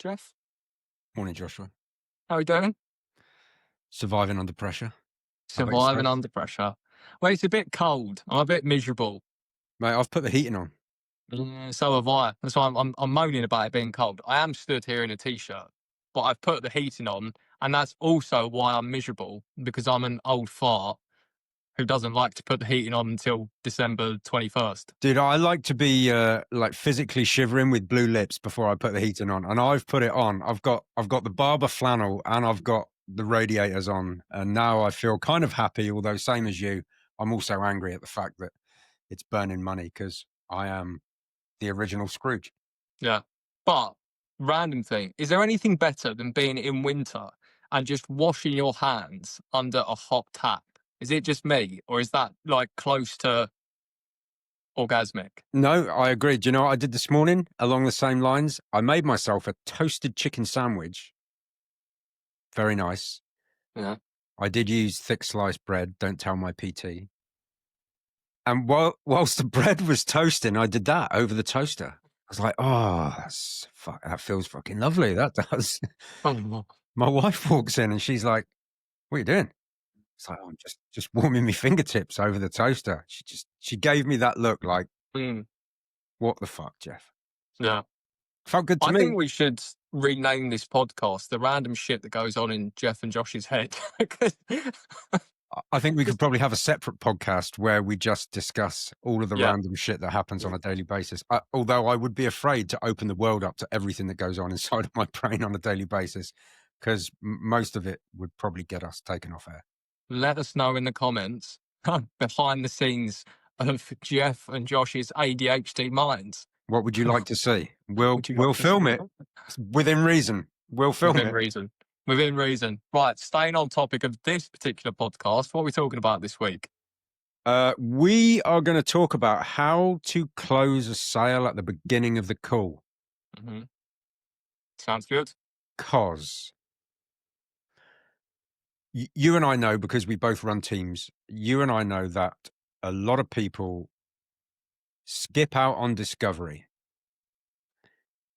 Jeff. Morning, Joshua. How are you doing? Surviving under pressure. How about Surviving yourself? under pressure. Well, it's a bit cold. I'm a bit miserable. Mate, I've put the heating on. So have I. That's why I'm moaning about it being cold. I am stood here in a t-shirt, but I've put the heating on, and that's also why I'm miserable because I'm an old fart who doesn't like to put the heating on until December 21st. Dude, I like to be like physically shivering with blue lips before I put the heating on. And I've put it on. I've got the Barber flannel and I've got the radiators on. And now I feel kind of happy, although same as you, I'm also angry at the fact that it's burning money because I am the original Scrooge. Yeah. But random thing, is there anything better than being in winter and just washing your hands under a hot tap? Is it just me, or is that like close to orgasmic? No, I agree. Do you know what I did this morning along the same lines? I made myself a toasted chicken sandwich. Very nice. Yeah. I did use thick sliced bread. Don't tell my PT. And whilst the bread was toasting, I did that over the toaster. I was like, oh, that feels fucking lovely. That does. Oh, My wife walks in and she's like, what are you doing? It's like, oh, I'm just warming my fingertips over the toaster. She gave me that look like, mm, what the fuck, Jeff? yeah. Felt good to I me. think we should rename this podcast the random shit that goes on in Jeff and Josh's head. I think we could probably have a separate podcast where we just discuss all of the Yeah. random shit that happens on a daily basis. Although I would be afraid to open the world up to everything that goes on inside of my brain on a daily basis, because most of it would probably get us taken off air. Let us know in the comments behind the scenes of Jeff and Josh's ADHD minds. What would you like to see? Would you We'll like to film see it within reason. We'll film Within it. reason. Within reason. Right, staying on topic of this particular podcast, what are we talking about this week? We are going to talk about how to close a sale at the beginning of the call. Mm-hmm. Sounds good. Cause you and I know, because we both run teams, you and I know that a lot of people skip out on discovery.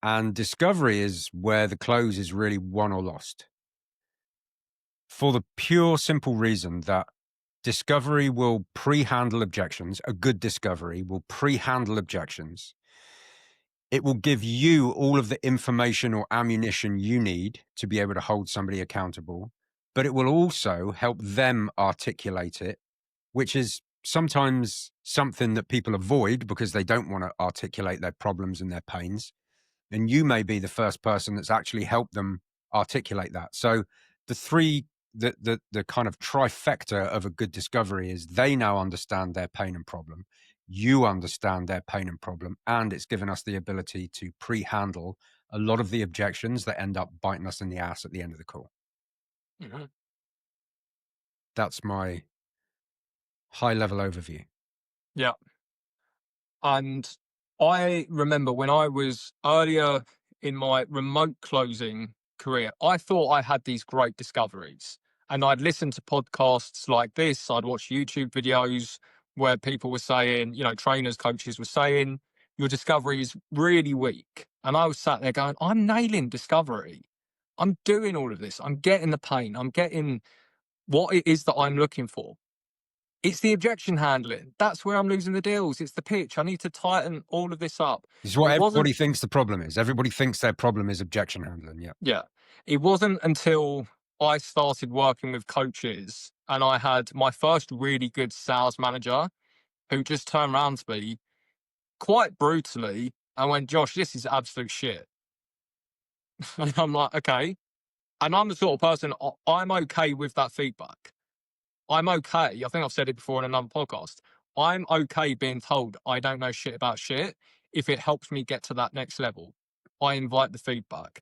And discovery is where the close is really won or lost. For the pure, simple reason that discovery will pre-handle objections. A good discovery will pre-handle objections. It will give you all of the information or ammunition you need to be able to hold somebody accountable, but it will also help them articulate it, which is sometimes something that people avoid because they don't want to articulate their problems and their pains. And you may be the first person that's actually helped them articulate that. So the kind of trifecta of a good discovery is they now understand their pain and problem. You understand their pain and problem, and it's given us the ability to pre-handle a lot of the objections that end up biting us in the ass at the end of the call. Mm-hmm. That's my high-level overview. Yeah. And I remember when I was earlier in my remote closing career, I thought I had these great discoveries. And I'd listen to podcasts like this, I'd watch YouTube videos where people were saying, trainers, coaches were saying, your discovery is really weak. And I was sat there going, I'm nailing discovery. I'm doing all of this. I'm getting the pain. I'm getting what it is that I'm looking for. It's the objection handling. That's where I'm losing the deals. It's the pitch. I need to tighten all of this up. This is what It wasn't, everybody thinks the problem is. Everybody thinks their problem is objection handling. Yeah. yeah, it wasn't until I started working with coaches and I had my first really good sales manager who just turned around to me quite brutally and went, Josh, this is absolute shit. And I'm like, okay. And I'm the sort of person, I'm okay with that feedback. I'm okay. I think I've said it before in another podcast. I'm okay being told I don't know shit about shit if it helps me get to that next level. I invite the feedback.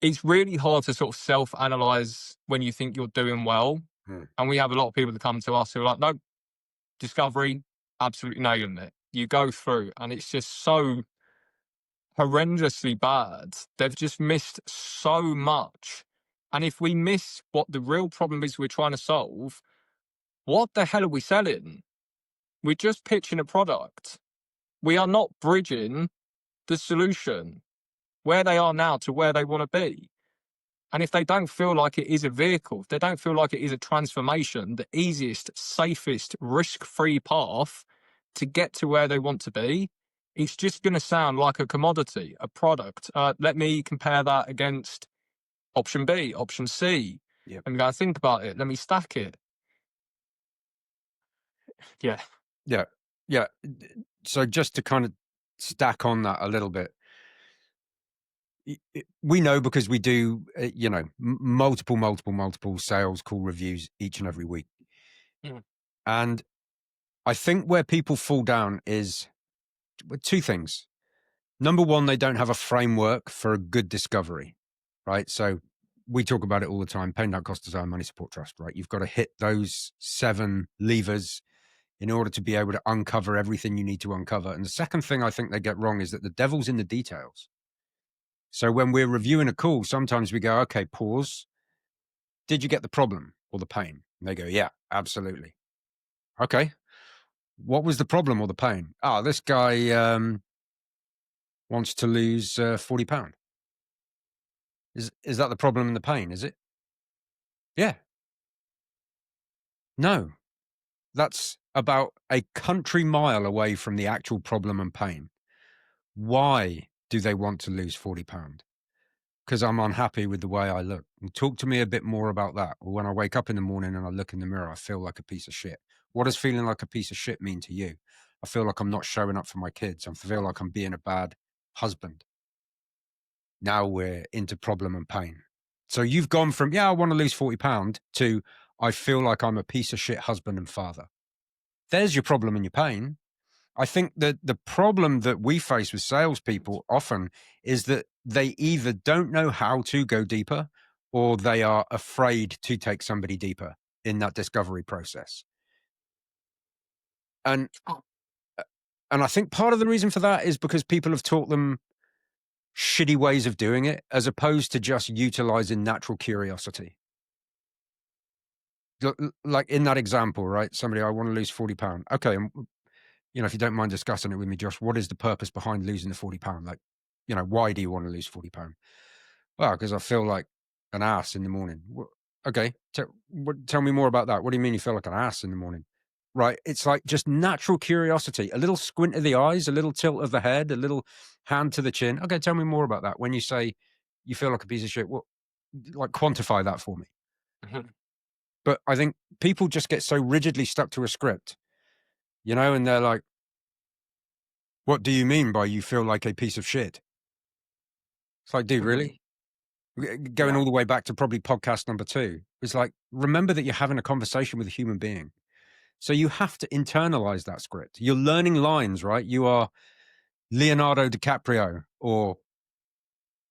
It's really hard to sort of self-analyze when you think you're doing well. And we have a lot of people that come to us who are like, no, discovery, absolutely nailing it. You go through and it's just so horrendously bad. They've just missed so much. And if we miss what the real problem is we're trying to solve, what the hell are we selling? We're just pitching a product. We are not bridging the solution. where they are now to where they want to be. And if they don't feel like it is a vehicle, if they don't feel like it is a transformation, the easiest, safest, risk-free path to get to where they want to be, it's just going to sound like a commodity, a product. Let me compare that against option B, option C. Yep. I'm going to think about it. Let me stack it. Yeah. Yeah. Yeah. So just to kind of stack on that a little bit, we know because we do, multiple sales call reviews each and every week. Mm. And I think where people fall down is two things. Number one, they don't have a framework for a good discovery, right? So we talk about it all the time. Pain Don't Cost Design Money Support Trust, right? You've got to hit those 7 levers in order to be able to uncover everything you need to uncover. And the second thing I think they get wrong is that the devil's in the details. So when we're reviewing a call, sometimes we go, okay, pause. Did you get the problem or the pain? And they go, yeah, absolutely. Okay. What was the problem or the pain? This guy wants to lose 40 pounds. Is that the problem and the pain? Is it? Yeah. No, that's about a country mile away from the actual problem and pain. Why do they want to lose 40 pounds? Because I'm unhappy with the way I look. And talk to me a bit more about that. Or when I wake up in the morning and I look in the mirror, I feel like a piece of shit. What does feeling like a piece of shit mean to you? I feel like I'm not showing up for my kids. I feel like I'm being a bad husband. Now we're into problem and pain. So you've gone from, I want to lose 40 pounds to I feel like I'm a piece of shit husband and father. There's your problem and your pain. I think that the problem that we face with salespeople often is that they either don't know how to go deeper or they are afraid to take somebody deeper in that discovery process. And I think part of the reason for that is because people have taught them shitty ways of doing it as opposed to just utilizing natural curiosity. Like in that example, right? Somebody, I want to lose 40 pounds. Okay. If you don't mind discussing it with me, Josh, what is the purpose behind losing the 40 pounds? Like, why do you want to lose 40 pounds? Well, because I feel like an ass in the morning. Okay. Tell me more about that. What do you mean you feel like an ass in the morning? Right. It's like just natural curiosity, a little squint of the eyes, a little tilt of the head, a little hand to the chin. Okay. Tell me more about that. When you say you feel like a piece of shit, quantify that for me. Mm-hmm. But I think people just get so rigidly stuck to a script, and they're like, what do you mean by you feel like a piece of shit? It's like, dude, really? Going all the way back to probably podcast number 2. It's like, remember that you're having a conversation with a human being. So you have to internalize that script. You're learning lines, right? You are Leonardo DiCaprio, or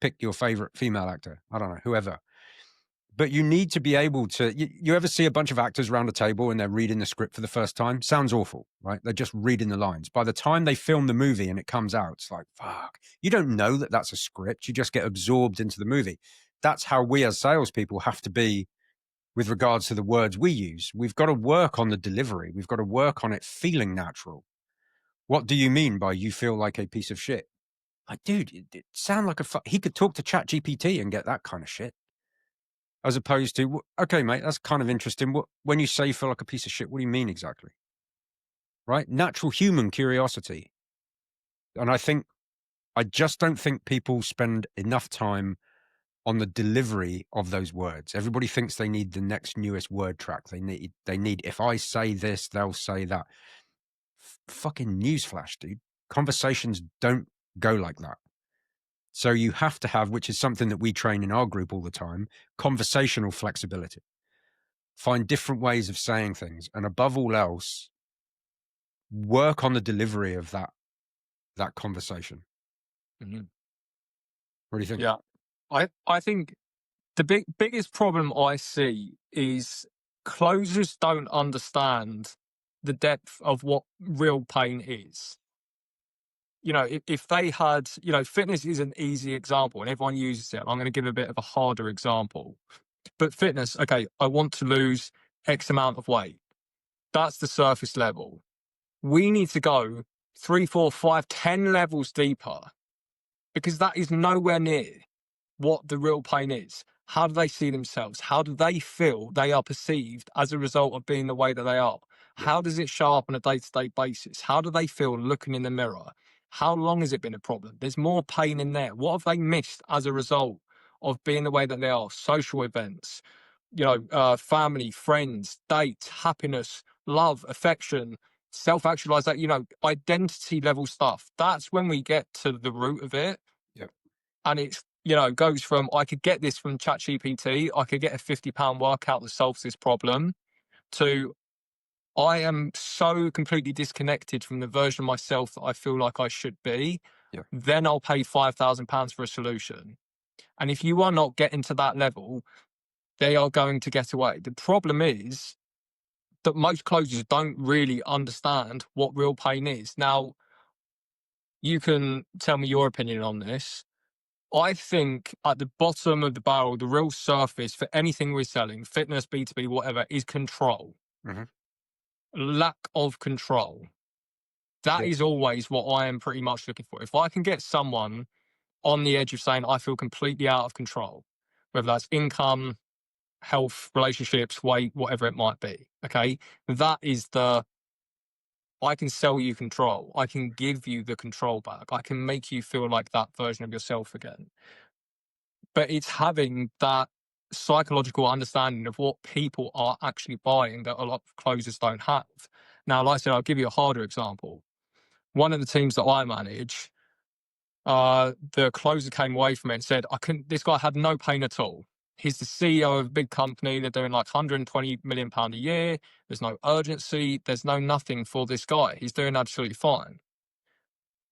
pick your favorite female actor. I don't know, whoever. But you need to be able to, you ever see a bunch of actors around a table and they're reading the script for the first time? Sounds awful, right? They're just reading the lines. By the time they film the movie and it comes out, it's like, fuck. You don't know that that's a script. You just get absorbed into the movie. That's how we as salespeople have to be with regards to the words we use. We've got to work on the delivery. We've got to work on it feeling natural. What do you mean by you feel like a piece of shit? Like, dude, it sound like he could talk to ChatGPT and get that kind of shit. As opposed to, okay, mate, that's kind of interesting. When you say you feel like a piece of shit, what do you mean exactly? Right? Natural human curiosity. And I just don't think people spend enough time on the delivery of those words. Everybody thinks they need the next newest word track. They need, if I say this, they'll say that. Fucking newsflash, dude. Conversations don't go like that. So you have to have, which is something that we train in our group all the time, conversational flexibility. Find different ways of saying things. And above all else, work on the delivery of that conversation. Mm-hmm. What do you think? Yeah. I think the biggest problem I see is closers don't understand the depth of what real pain is. If they had, fitness is an easy example and everyone uses it. I'm going to give a bit of a harder example. But fitness, okay, I want to lose X amount of weight. That's the surface level. We need to go 3, 4, 5, 10 levels deeper because that is nowhere near what the real pain is. How do they see themselves? How do they feel they are perceived as a result of being the way that they are? Yeah. How does it show up on a day-to-day basis? How do they feel looking in the mirror? How long has it been a problem? There's more pain in there. What have they missed as a result of being the way that they are? Social events, family, friends, dates, happiness, love, affection, self-actualization, identity level stuff. That's when we get to the root of it. Yeah. And it's, goes from, I could get this from ChatGPT, I could get a £50 workout that solves this problem, to I am so completely disconnected from the version of myself that I feel like I should be. Yeah. Then I'll pay £5,000 for a solution. And if you are not getting to that level, they are going to get away. The problem is that most closers don't really understand what real pain is. Now, you can tell me your opinion on this. I think at the bottom of the barrel, the real surface for anything we're selling, fitness, B2B, whatever, is control. Mm-hmm. Lack of control. That is always what I am pretty much looking for. If I can get someone on the edge of saying, I feel completely out of control, whether that's income, health, relationships, weight, whatever it might be, okay, that is I can sell you control. I can give you the control back. I can make you feel like that version of yourself again. But it's having that psychological understanding of what people are actually buying that a lot of closers don't have. Now, like I said, I'll give you a harder example. One of the teams that I manage, the closer came away from it and said, this guy had no pain at all. He's the CEO of a big company. They're doing like £120 million a year. There's no urgency. There's no nothing for this guy. He's doing absolutely fine.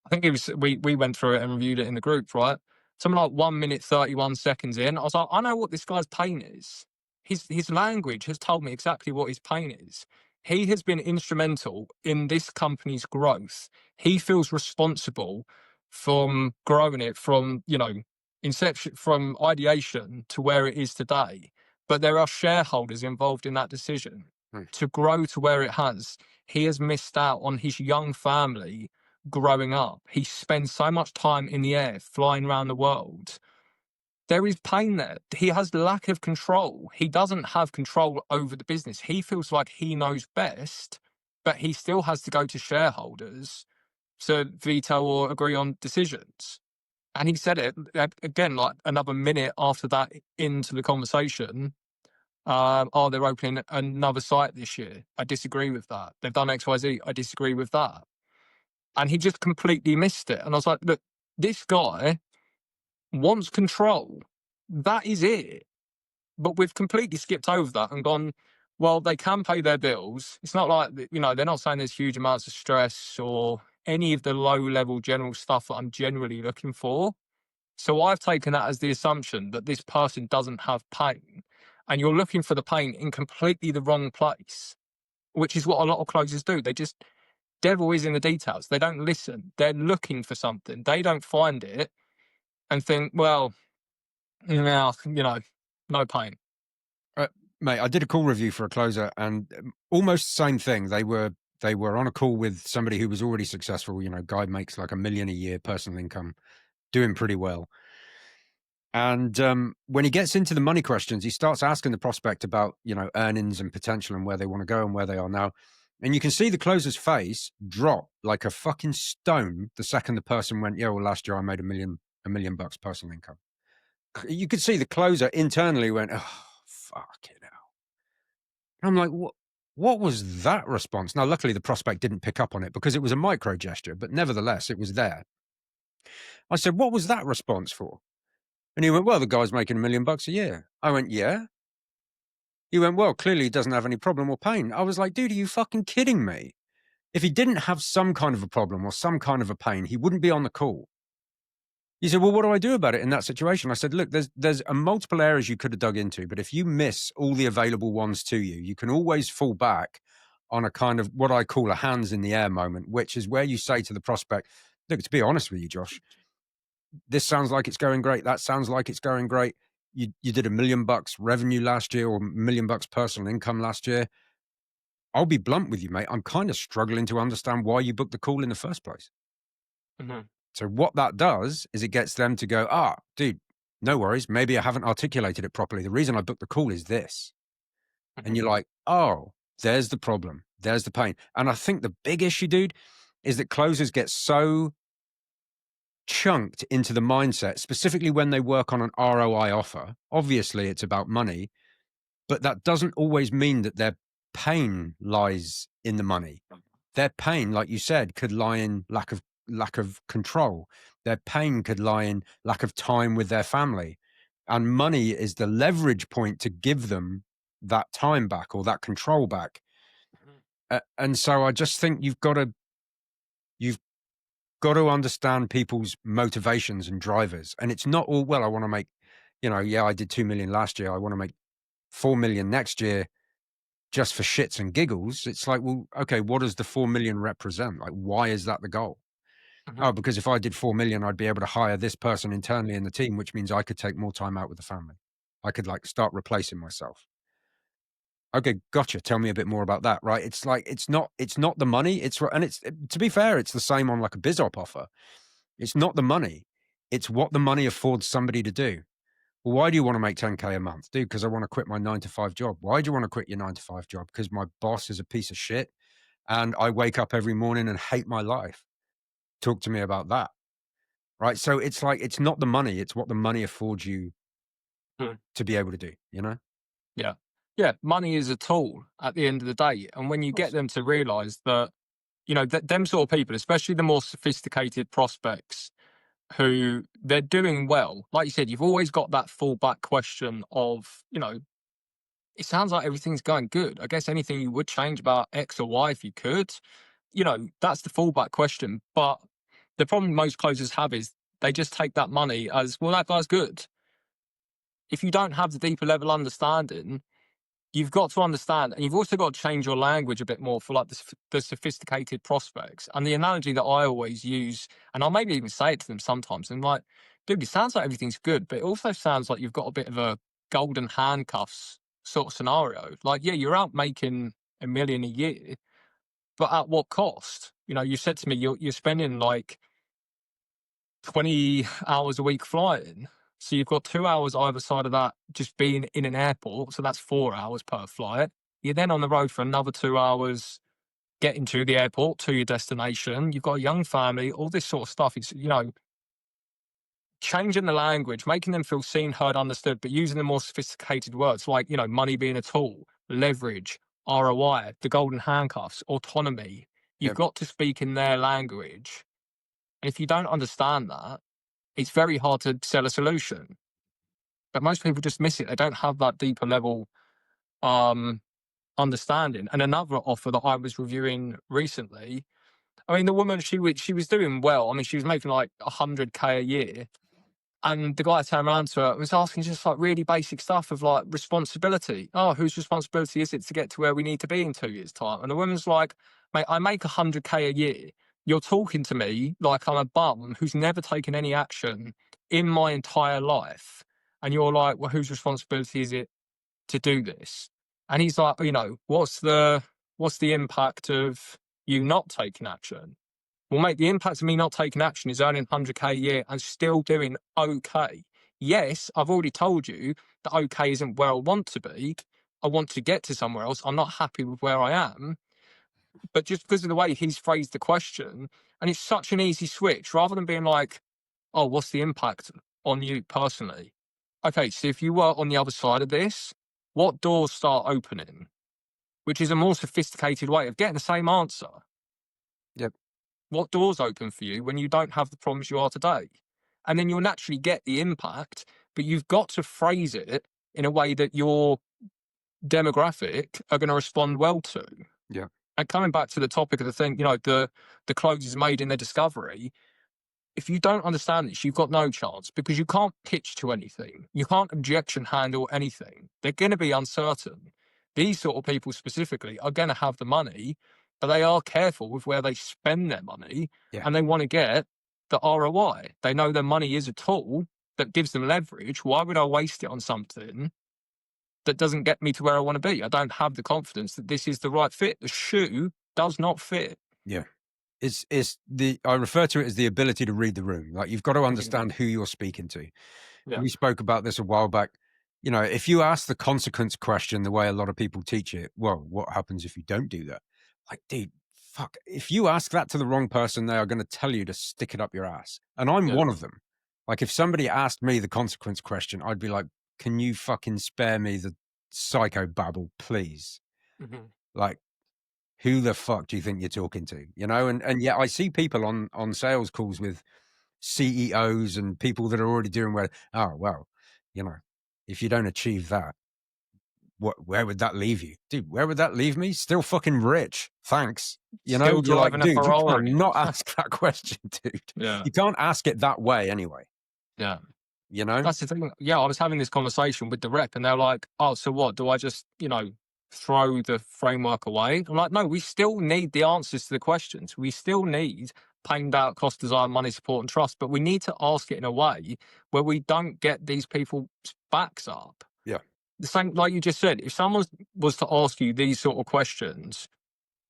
I think we went through it and reviewed it in the group, right? Something like 1 minute, 31 seconds in, I was like, I know what this guy's pain is. His language has told me exactly what his pain is. He has been instrumental in this company's growth. He feels responsible from growing it from, inception, from ideation to where it is today. But there are shareholders involved in that decision. To grow to where it has. He has missed out on his young family growing up. He spends so much time in the air, flying around the world. There is pain there. He has lack of control. He doesn't have control over the business. He feels like he knows best, but he still has to go to shareholders to veto or agree on decisions. And he said it again, like another minute after that into the conversation. They're opening another site this year. I disagree with that. They've done XYZ. I disagree with that. And he just completely missed it. And I was like, look, this guy wants control. That is it. But we've completely skipped over that and gone, well, they can pay their bills. It's not like, they're not saying there's huge amounts of stress or any of the low level general stuff that I'm generally looking for. So I've taken that as the assumption that this person doesn't have pain. And you're looking for the pain in completely the wrong place, which is what a lot of closers do. Devil is in the details. They don't listen. They're looking for something. They don't find it and think, well, no pain. Mate, I did a call review for a closer and almost the same thing. They were on a call with somebody who was already successful. Guy makes like $1 million a year personal income, doing pretty well. And when he gets into the money questions, he starts asking the prospect about, earnings and potential and where they want to go and where they are now. And you can see the closer's face drop like a fucking stone the second the person went, yeah, well, last year I made $1 million personal income. You could see the closer internally went, oh, fuck it out. I'm like, what was that response? Now, luckily the prospect didn't pick up on it because it was a micro gesture, but nevertheless, it was there. I said, what was that response for? And he went, well, the guy's making $1 million a year. I went, yeah. He went, well, clearly he doesn't have any problem or pain. I was like, dude, are you fucking kidding me? If he didn't have some kind of a problem or some kind of a pain, he wouldn't be on the call. He said, well, what do I do about it in that situation? I said, look, there's multiple areas you could have dug into, but if you miss all the available ones to you, you can always fall back on a kind of what I call a hands in the air moment, which is where you say to the prospect, look, to be honest with you, Josh, this sounds like it's going great. That sounds like it's going great. You did $1 million revenue last year or $1 million personal income last year. I'll be blunt with you, mate. I'm kind of struggling to understand why you booked the call in the first place. Mm-hmm. So what that does is it gets them to go, dude, no worries. Maybe I haven't articulated it properly. The reason I booked the call is this. And you're like, oh, there's the problem. There's the pain. And I think the big issue, dude, is that closers get so chunked into the mindset, specifically when they work on an ROI offer. Obviously, it's about money, but that doesn't always mean that their pain lies in the money. Their pain, like you said, could lie in lack of control. Their pain could lie in lack of time with their family. And money is the leverage point to give them that time back or that control back. And so I just think you've got to understand people's motivations and drivers. And it's not all, well, I want to make, I did 2 million last year. I want to make 4 million next year just for shits and giggles. It's like, well, okay, what does the 4 million represent? Like, why is that the goal? Oh, because if I did 4 million, I'd be able to hire this person internally in the team, which means I could take more time out with the family. I could start replacing myself. Okay, gotcha. Tell me a bit more about that, right? It's like, it's not the money. To be fair, it's the same on like a biz op offer. It's not the money. It's what the money affords somebody to do. Well, why do you want to make 10K a month? Dude, because I want to quit my 9-to-5 job. Why do you want to quit your 9-to-5 job? Because my boss is a piece of shit and I wake up every morning and hate my life. Talk to me about that. Right. So it's like, it's not the money. It's what the money affords you to be able to do, Yeah. Yeah. Money is a tool at the end of the day. And when you get them to realize that, them sort of people, especially the more sophisticated prospects who they're doing well, like you said, you've always got that fallback question of, it sounds like everything's going good. I guess anything you would change about X or Y if you could, that's the fallback question. But the problem most closers have is they just take that money as, well, that guy's good. If you don't have the deeper level understanding, you've got to understand, and you've also got to change your language a bit more for like the sophisticated prospects. And the analogy that I always use, and I'll maybe even say it to them sometimes, and like, dude, it sounds like everything's good, but it also sounds like you've got a bit of a golden handcuffs sort of scenario. Like, yeah, you're out making $1 million a year, but at what cost? You said to me, you're spending like 20 hours a week flying. So you've got 2 hours either side of that just being in an airport. So that's 4 hours per flight. You're then on the road for another 2 hours getting to the airport, to your destination. You've got a young family, all this sort of stuff. It's, changing the language, making them feel seen, heard, understood, but using the more sophisticated words like, money being a tool, leverage, ROI, the golden handcuffs, autonomy. You've got to speak in their language. And if you don't understand that, it's very hard to sell a solution. But most people just miss it. They don't have that deeper level understanding. And another offer that I was reviewing recently, I mean, the woman, she was doing well. I mean, she was making like 100K a year. And the guy turned around to her and was asking just like really basic stuff of like responsibility. Oh, whose responsibility is it to get to where we need to be in 2 years' time? And the woman's like, mate, I make 100K a year. You're talking to me like I'm a bum who's never taken any action in my entire life. And you're like, well, whose responsibility is it to do this? And he's like, what's the impact of you not taking action? Well, mate, the impact of me not taking action is earning 100K a year and still doing okay. Yes, I've already told you that okay isn't where I want to be. I want to get to somewhere else. I'm not happy with where I am. But just because of the way he's phrased the question, and it's such an easy switch, rather than being like, oh, what's the impact on you personally? Okay, so if you were on the other side of this, what doors start opening? Which is a more sophisticated way of getting the same answer. Yep. What doors open for you when you don't have the problems you are today? And then you'll naturally get the impact, but you've got to phrase it in a way that your demographic are going to respond well to. Yeah. And coming back to the topic of the thing, the closes made in their discovery, if you don't understand this, you've got no chance because you can't pitch to anything. You can't objection handle anything. They're going to be uncertain. These sort of people specifically are going to have the money, but they are careful with where they spend their money and they want to get the ROI. They know their money is a tool that gives them leverage. Why would I waste it on something that doesn't get me to where I want to be? I don't have the confidence that this is the right fit. The shoe does not fit. Yeah. I refer to it as the ability to read the room. Like, you've got to understand who you're speaking to. Yeah. We spoke about this a while back. You know, if you ask the consequence question the way a lot of people teach it, well, what happens if you don't do that? Like, dude, fuck. If you ask that to the wrong person, they are going to tell you to stick it up your ass. And I'm one of them. Like, if somebody asked me the consequence question, I'd be like, can you fucking spare me the psychobabble, please? Like, who the fuck do you think you're talking to? You know, and yet I see people on sales calls with CEOs and people that are already doing well. Oh, well, you know, if you don't achieve that, where would that leave you? Dude, where would that leave me? Still fucking rich. Thanks. You know, Still you're like, driving a dude, you Ferrari. cannot ask that question, dude. Yeah. You can't ask it that way anyway. Yeah. You know? That's the thing. Yeah, I was having this conversation with the rep and they're like, oh, so what? Do I just, throw the framework away? I'm like, no, we still need the answers to the questions. We still need pain, doubt, cost, desire, money, support, and trust, but we need to ask it in a way where we don't get these people's backs up. Yeah. The same, like you just said, if someone was to ask you these sort of questions,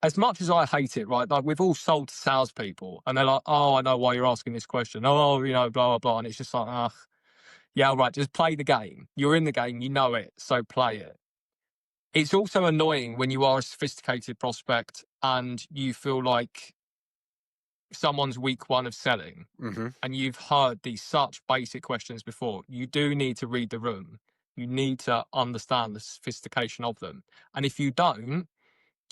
as much as I hate it, right? Like, we've all sold to salespeople and they're like, oh, I know why you're asking this question. Oh, blah, blah, blah. And it's just like, yeah, right. Just play the game. You're in the game. You know it. So play it. It's also annoying when you are a sophisticated prospect and you feel like someone's week one of selling and you've heard these such basic questions before. You do need to read the room. You need to understand the sophistication of them. And if you don't,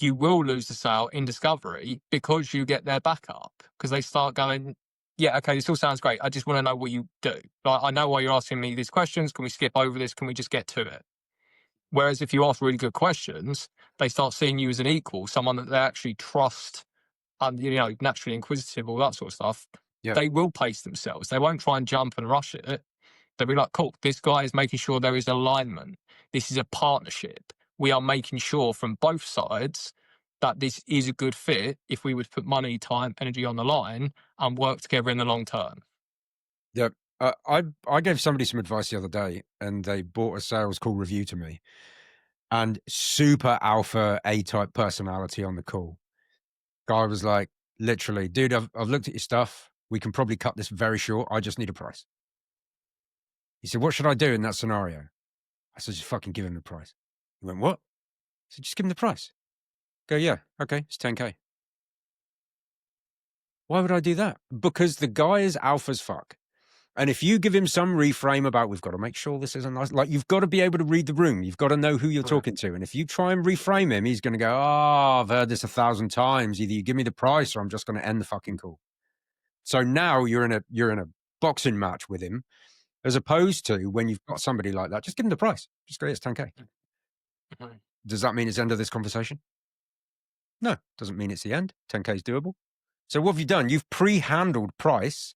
you will lose the sale in discovery because you get their backup, because they start going, yeah, okay, this all sounds great. I just want to know what you do. Like, I know why you're asking me these questions. Can we skip over this? Can we just get to it? Whereas if you ask really good questions, they start seeing you as an equal, someone that they actually trust and, naturally inquisitive, all that sort of stuff. Yeah. They will pace themselves. They won't try and jump and rush it. They'll be like, cool, this guy is making sure there is alignment. This is a partnership. We are making sure from both sides that this is a good fit if we would put money, time, energy on the line and work together in the long term. Yeah. I gave somebody some advice the other day and they bought a sales call review to me, and super alpha A-type personality on the call. Guy was like, literally, dude, I've looked at your stuff. We can probably cut this very short. I just need a price. He said, what should I do in that scenario? I said, just fucking give him the price. He went, what? I said, just give him the price. Go, yeah, okay, it's 10K. Why would I do that? Because the guy is alpha as fuck. And if you give him some reframe about, we've got to make sure this is a nice, like, you've got to be able to read the room. You've got to know who you're talking to. And if you try and reframe him, he's going to go, oh, I've heard this 1,000 times. Either you give me the price or I'm just going to end the fucking call. So now you're in a boxing match with him, as opposed to when you've got somebody like that, just give him the price. Just go, it's 10K. Does that mean it's the end of this conversation? No, doesn't mean it's the end. 10K is doable. So what have you done? You've pre-handled price.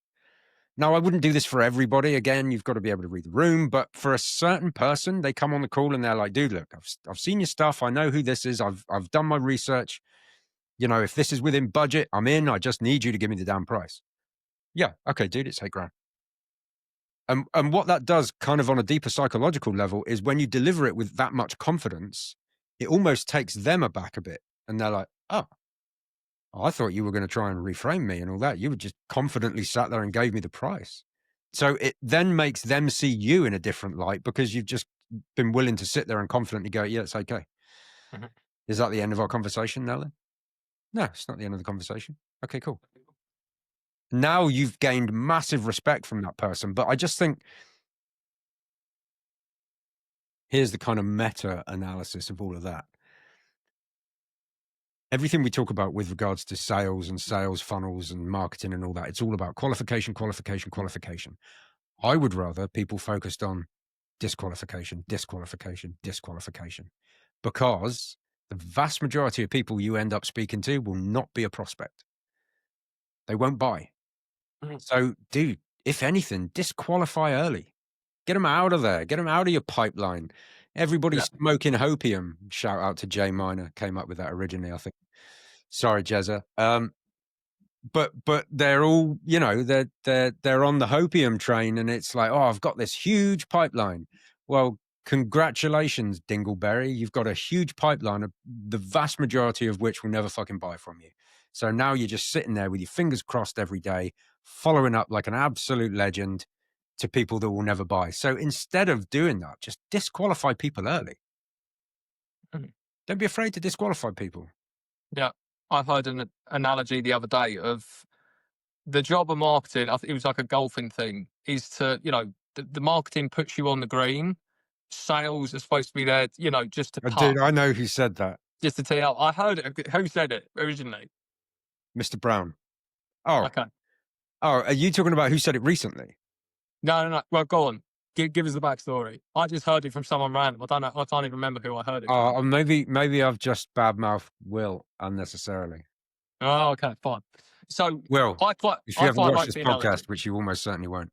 Now, I wouldn't do this for everybody. Again, you've got to be able to read the room. But for a certain person, they come on the call and they're like, dude, look, I've seen your stuff. I know who this is. I've done my research. If this is within budget, I'm in. I just need you to give me the damn price. Yeah. Okay, dude, it's $8,000. And what that does kind of on a deeper psychological level is when you deliver it with that much confidence, it almost takes them aback a bit. And they're like, oh, I thought you were going to try and reframe me and all that. You were just confidently sat there and gave me the price. So it then makes them see you in a different light because you've just been willing to sit there and confidently go, yeah, it's okay. Is that the end of our conversation now then? No, it's not the end of the conversation. Okay, cool. Now you've gained massive respect from that person. But I just think here's the kind of meta analysis of all of that. Everything we talk about with regards to sales and sales funnels and marketing and all that, it's all about qualification, qualification, qualification. I would rather people focused on disqualification, disqualification, disqualification, because the vast majority of people you end up speaking to will not be a prospect. They won't buy. So, dude, if anything, disqualify early. Get them out of there. Get them out of your pipeline. Everybody's smoking hopium. Shout out to Jay Miner, came up with that originally, I think. Sorry, Jezza. But they're all, they're on the hopium train, and it's like, oh, I've got this huge pipeline. Well, congratulations, Dingleberry. You've got a huge pipeline, the vast majority of which will never fucking buy from you. So now you're just sitting there with your fingers crossed every day, following up like an absolute legend to people that will never buy. So instead of doing that, just disqualify people early. Mhm. Don't be afraid to disqualify people. Yeah. I've heard an analogy the other day of the job of marketing. I think it was like a golfing thing, is to, the marketing puts you on the green. Sales are supposed to be there, just to putt, Dude, I know who said that. just to tee up. I heard it. Who said it originally? Mr. Brown. Oh, Okay. are you talking about who said it recently? No. Well, go on. Give us the backstory. I just heard it from someone random. I don't know. I can't even remember who I heard it from. Maybe I've just badmouthed Will unnecessarily. Oh, okay, fine. So Will, I quite, if you I haven't quite watched like this the analogy. podcast, which you almost certainly won't,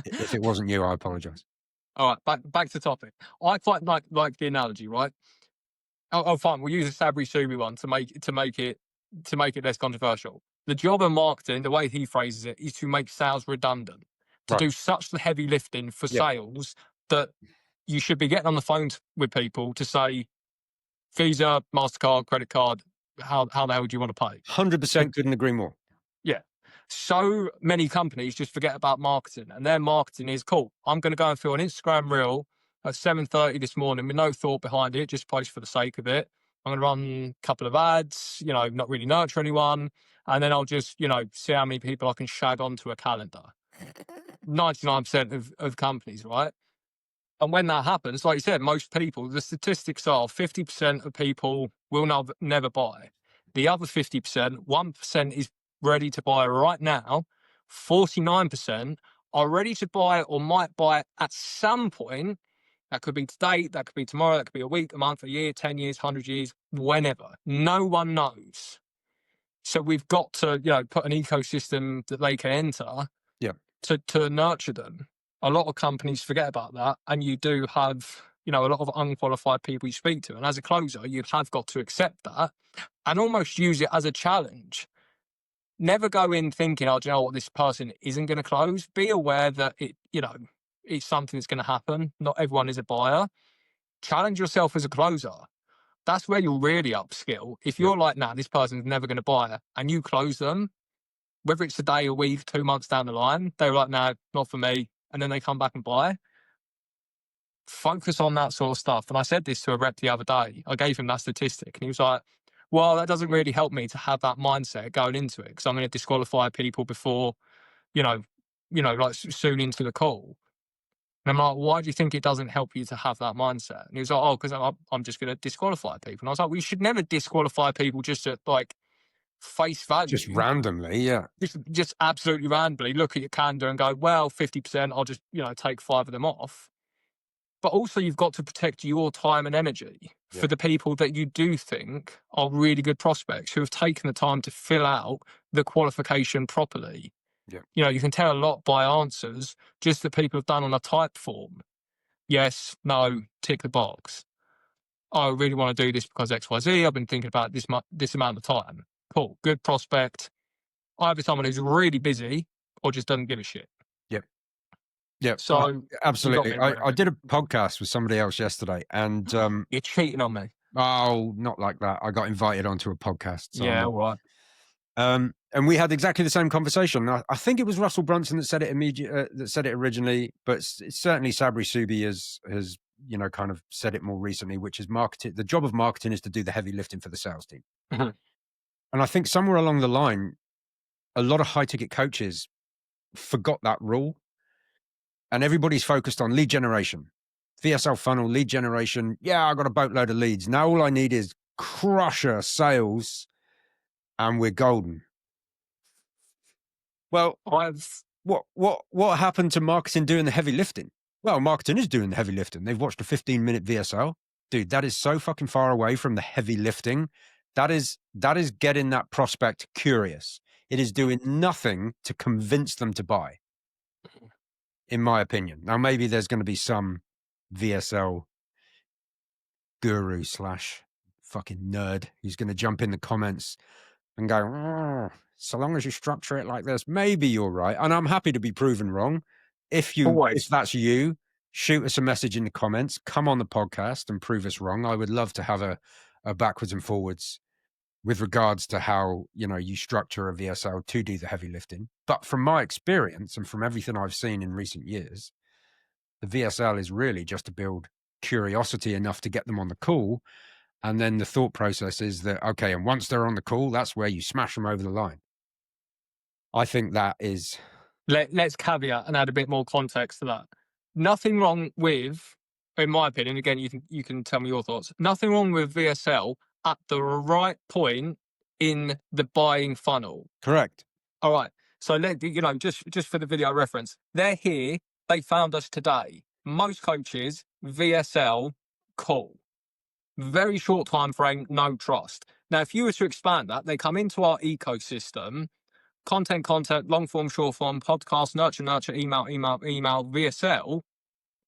if it wasn't you, I apologize. All right, back to topic. I quite like the analogy, right? Oh, fine. We'll use a Sabri Subi one to make it less controversial. The job of marketing, the way he phrases it, is to make sales redundant, to Right. do such the heavy lifting for Yeah. sales that you should be getting on the phone with people to say, Visa, MasterCard, credit card, how the hell do you want to pay? 100% couldn't agree more. Yeah. So many companies just forget about marketing, and their marketing is cool. I'm going to go and film an Instagram reel at 7:30 this morning with no thought behind it, just post for the sake of it. I'm going to run a couple of ads, not really nurture anyone. And then I'll just, see how many people I can shag onto a calendar. 99% of companies, right? And when that happens, like you said, most people, the statistics are 50% of people will never buy. The other 50%, 1% is ready to buy right now. 49% are ready to buy or might buy at some point. That could be today, that could be tomorrow, that could be a week, a month, a year, 10 years, 100 years, whenever. No one knows. So we've got to, put an ecosystem that they can enter to nurture them. A lot of companies forget about that, and you do have, a lot of unqualified people you speak to. And as a closer, you have got to accept that and almost use it as a challenge. Never go in thinking, oh, do you know what, this person isn't going to close. Be aware that it's something that's going to happen. Not everyone is a buyer. Challenge yourself as a closer. That's where you'll really upskill. If you're like, nah, this person's never going to buy it, and you close them, whether it's a day, a week, 2 months down the line, they're like, no, not for me. And then they come back and buy. Focus on that sort of stuff. And I said this to a rep the other day. I gave him that statistic, and he was like, well, that doesn't really help me to have that mindset going into it, because I'm going to disqualify people before, like soon into the call. And I'm like, why do you think it doesn't help you to have that mindset? And he was like, oh, because I'm just going to disqualify people. And I was like, we should never disqualify people just at like face value. Just randomly, yeah. Just absolutely randomly look at your calendar and go, well, 50%, I'll just, take 5 of them off. But also you've got to protect your time and energy for the people that you do think are really good prospects who have taken the time to fill out the qualification properly. Yeah. You can tell a lot by answers just that people have done on a type form. Yes, no, tick the box. I really want to do this because XYZ. I've been thinking about this amount of time. Cool, good prospect. Either someone who's really busy or just doesn't give a shit. Yeah. So absolutely. I did a podcast with somebody else yesterday, and you're cheating on me. Oh, not like that. I got invited onto a podcast. So yeah, all right. And we had exactly the same conversation. I think it was Russell Brunson that said it that said it originally, but certainly Sabri Subi has kind of said it more recently, which is marketing. The job of marketing is to do the heavy lifting for the sales team. Mm-hmm. And I think somewhere along the line, a lot of high ticket coaches forgot that rule, and everybody's focused on lead generation, VSL funnel, lead generation. Yeah, I got a boatload of leads. Now all I need is crusher sales, and we're golden. Well, what happened to marketing doing the heavy lifting? Well, marketing is doing the heavy lifting. They've watched a 15-minute VSL. Dude, that is so fucking far away from the heavy lifting. That is getting that prospect curious. It is doing nothing to convince them to buy, in my opinion. Now, maybe there's going to be some VSL guru / fucking nerd who's going to jump in the comments and go, so long as you structure it like this, maybe you're right. And I'm happy to be proven wrong. If that's you, shoot us a message in the comments, come on the podcast and prove us wrong. I would love to have a backwards and forwards with regards to how, you structure a VSL to do the heavy lifting. But from my experience and from everything I've seen in recent years, the VSL is really just to build curiosity enough to get them on the call. And then the thought process is that, okay, and once they're on the call, that's where you smash them over the line. I think that is... Let's caveat and add a bit more context to that. Nothing wrong with, in my opinion, again, you can tell me your thoughts. Nothing wrong with VSL at the right point in the buying funnel. Correct. All right. So just for the video reference, they're here. They found us today. Most coaches, VSL, call. Very short time frame, no trust. Now, if you were to expand that, they come into our ecosystem. Content, long form, short form, podcast, nurture, email, VSL.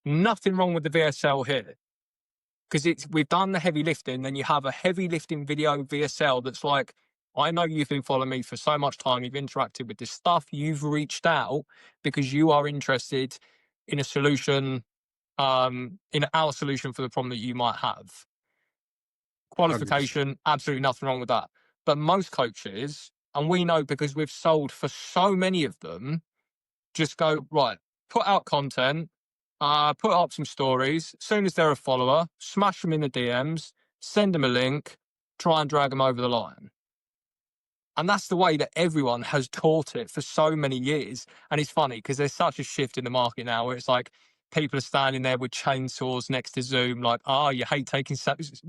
Nothing wrong with the VSL here. Because we've done the heavy lifting, then you have a heavy lifting video VSL that's like, I know you've been following me for so much time, you've interacted with this stuff, you've reached out because you are interested in a solution, in our solution for the problem that you might have. Qualification, 100%. absolutely nothing wrong with that. But most coaches, and we know because we've sold for so many of them, just go, right, put out content, put up some stories. As soon as they're a follower, smash them in the DMs, send them a link, try and drag them over the line. And that's the way that everyone has taught it for so many years. And it's funny because there's such a shift in the market now where it's like people are standing there with chainsaws next to Zoom, like, you hate taking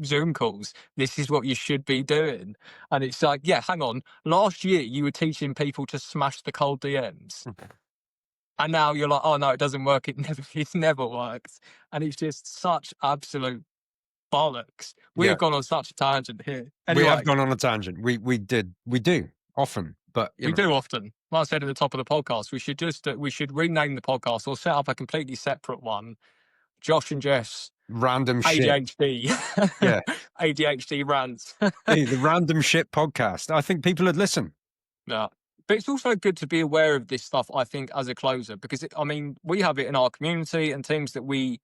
Zoom calls. This is what you should be doing. And it's like, yeah, hang on. Last year, you were teaching people to smash the cold DMs. And now you're like, oh, no, it doesn't work. It never works. And it's just such absolute bollocks. We have gone on such a tangent here. Anyway, we have gone on a tangent. We do often, but we do often. Like I said at the top of the podcast, we should rename the podcast or set up a completely separate one. Josh and Jess random ADHD. Shit. Yeah. ADHD rants. Hey, the random shit podcast. I think people would listen. Yeah. But it's also good to be aware of this stuff, I think, as a closer, because we have it in our community and teams that we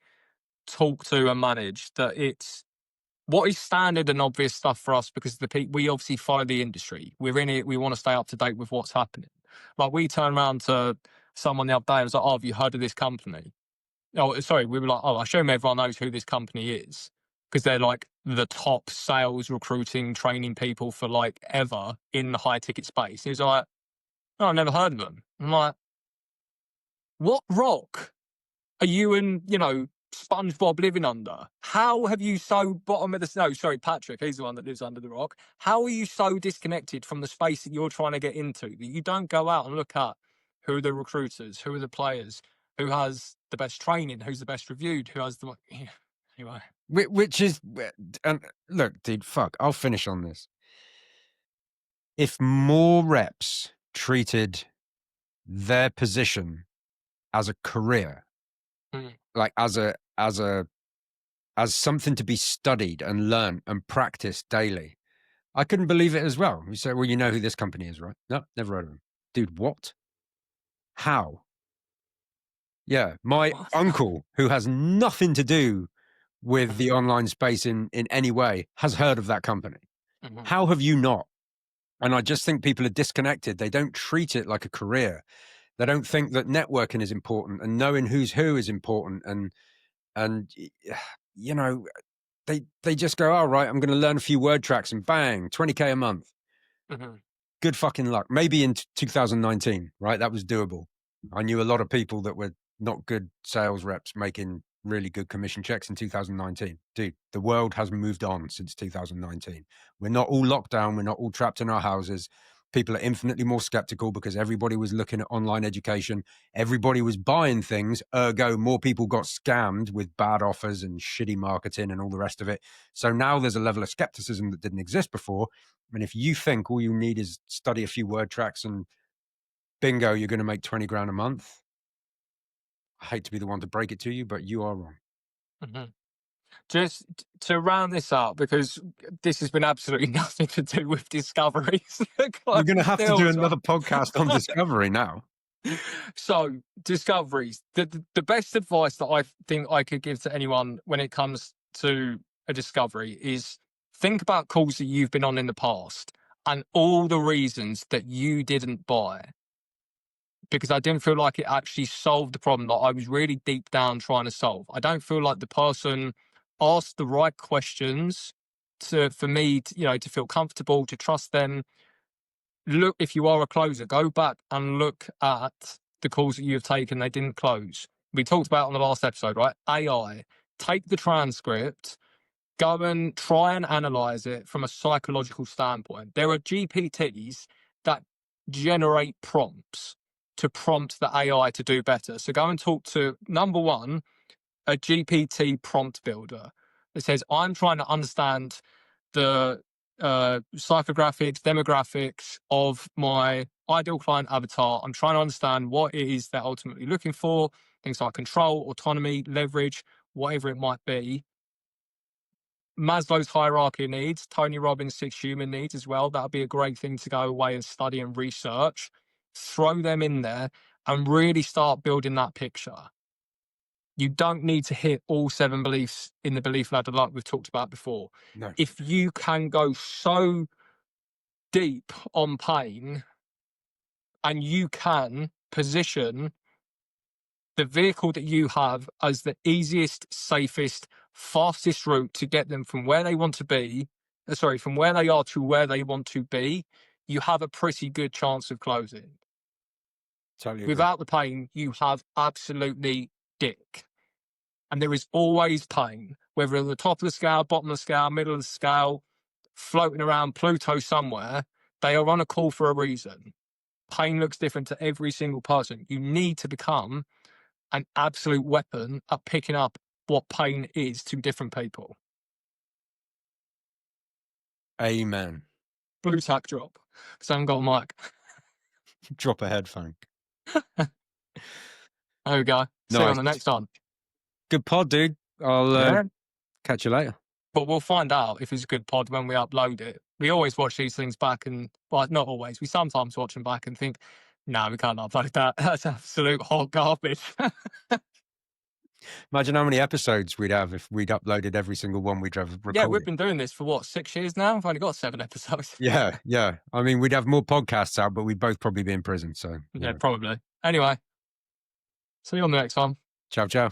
talk to and manage, that it's what is standard and obvious stuff for us because we obviously follow the industry. We're in it. We want to stay up to date with what's happening. Like we turned around to someone the other day and was like, oh, have you heard of this company? Oh, sorry. We were like, oh, I assume everyone knows who this company is because they're like the top sales, recruiting, training people for like ever in the high ticket space. He was like, oh, I've never heard of them. I'm like, what rock are you and, SpongeBob living under? How have you so bottom of the snow? Sorry, Patrick, he's the one that lives under the rock. How are you so disconnected from the space that you're trying to get into that you don't go out and look at who are the recruiters, who are the players, who has the best training, who's the best reviewed, who has the... Yeah. Anyway. Which is... And look, dude, fuck, I'll finish on this. If more reps treated their position as a career, like as something to be studied and learned and practiced daily, I couldn't believe it as well. You say, well, you know who this company is, right? No, never heard of them. Dude, what? How? Yeah, my uncle, who has nothing to do with the online space in any way, has heard of that company. How have you not? And I just think people are disconnected. They don't treat it like a career. They don't think that networking is important and knowing who's who is important. And they just go, all right, I'm going to learn a few word tracks and bang, 20K a month. Good fucking luck. Maybe in 2019, right? That was doable. I knew a lot of people that were not good sales reps making really good commission checks in 2019. Dude, the world has moved on since 2019. We're not all locked down. We're not all trapped in our houses. People are infinitely more skeptical because everybody was looking at online education. Everybody was buying things. Ergo, more people got scammed with bad offers and shitty marketing and all the rest of it. So now there's a level of skepticism that didn't exist before. And if you think all you need is study a few word tracks and bingo, you're going to make 20 grand a month, I hate to be the one to break it to you, but you are wrong. Just to round this up, because this has been absolutely nothing to do with discoveries. We're going to have to do another podcast on discovery now. So discoveries, the best advice that I think I could give to anyone when it comes to a discovery is think about calls that you've been on in the past and all the reasons that you didn't buy, because I didn't feel like it actually solved the problem that I was really deep down trying to solve. I don't feel like the person asked the right questions for me to feel comfortable, to trust them. Look, if you are a closer, go back and look at the calls that you have taken, they didn't close. We talked about on the last episode, right? AI, take the transcript, go and try and analyze it from a psychological standpoint. There are GPTs that generate prompts to prompt the AI to do better. So go and talk to, number one, a GPT prompt builder that says, I'm trying to understand the psychographics, demographics of my ideal client avatar. I'm trying to understand what it is they're ultimately looking for, things like control, autonomy, leverage, whatever it might be. Maslow's hierarchy of needs, Tony Robbins' 6 human needs as well. That'd be a great thing to go away and study and research. Throw them in there and really start building that picture. You don't need to hit all 7 beliefs in the belief ladder like we've talked about before. No. If you can go so deep on pain and you can position the vehicle that you have as the easiest, safest, fastest route to get them from where they want to be, from where they are to where they want to be, you have a pretty good chance of closing. Totally agree. Without the pain, you have absolutely dick. And there is always pain, whether at the top of the scale, bottom of the scale, middle of the scale, floating around Pluto somewhere. They are on a call for a reason. Pain looks different to every single person. You need to become an absolute weapon at picking up what pain is to different people. Amen. Blue tack drop, because I haven't got a mic. Drop a headphone. There we go. See you on the Nice. next one. Good pod, dude. I'll catch you later. But we'll find out if it's a good pod when we upload it. We always watch these things back and, well, not always. We sometimes watch them back and think, no, we can't upload that. That's absolute hot garbage. Imagine how many episodes we'd have if we'd uploaded every single one we'd have recorded. Yeah, we've been doing this for what, 6 years now? We've only got 7 episodes. Yeah. I mean, we'd have more podcasts out, but we'd both probably be in prison. So Yeah, probably. Anyway, see you on the next one. Ciao, ciao.